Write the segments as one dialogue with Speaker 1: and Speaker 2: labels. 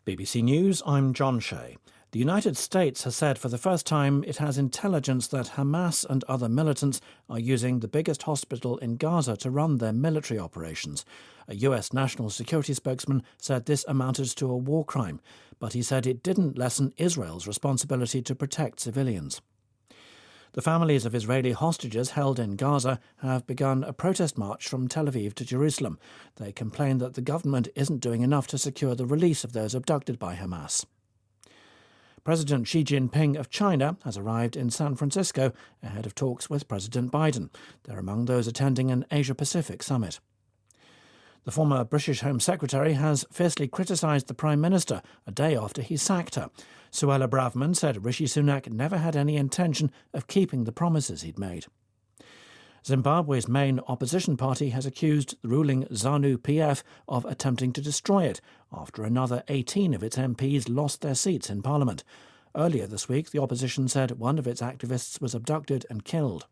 Speaker 1: BBC News, I'm John Shea. The United States has said for the first time it has intelligence that Hamas and other militants are using the biggest hospital in Gaza to run their military operations. A US national security spokesman said this amounted to a war crime, but he said it didn't lessen Israel's responsibility to protect civilians. The families of Israeli hostages held in Gaza have begun a protest march from Tel Aviv to Jerusalem. They complain that the government isn't doing enough to secure the release of those abducted by Hamas. President Xi Jinping of China has arrived in San Francisco ahead of talks with President Biden. They're among those attending an Asia-Pacific summit. The former British Home Secretary has fiercely criticised the Prime Minister a day after he sacked her. Suella Braverman said Rishi Sunak never had any intention of keeping the promises he'd made. Zimbabwe's main opposition party has accused the ruling ZANU-PF of attempting to destroy it after another 18 of its MPs lost their seats in Parliament. Earlier this week, the opposition said one of its activists was abducted and killed.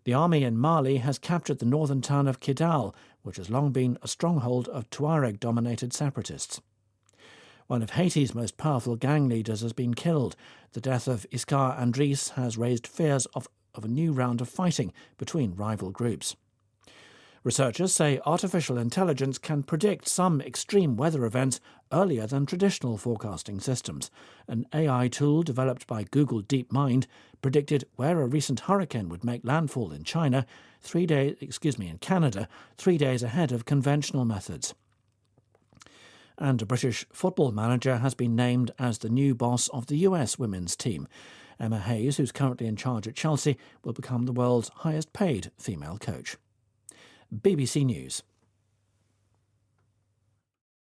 Speaker 1: The army in Mali has captured the northern town of Kidal, which has long been a stronghold of Tuareg-dominated separatists. One of Haiti's most powerful gang leaders has been killed. The death of Iskar Andris has raised fears of a new round of fighting between rival groups. Researchers say artificial intelligence can predict some extreme weather events earlier than traditional forecasting systems. An AI tool developed by Google DeepMind predicted where a recent hurricane would make landfall in Canada 3 days ahead of conventional methods. And a British football manager has been named as the new boss of the US women's team. Emma Hayes, who's currently in charge at Chelsea, will become the world's highest paid female coach. BBC News.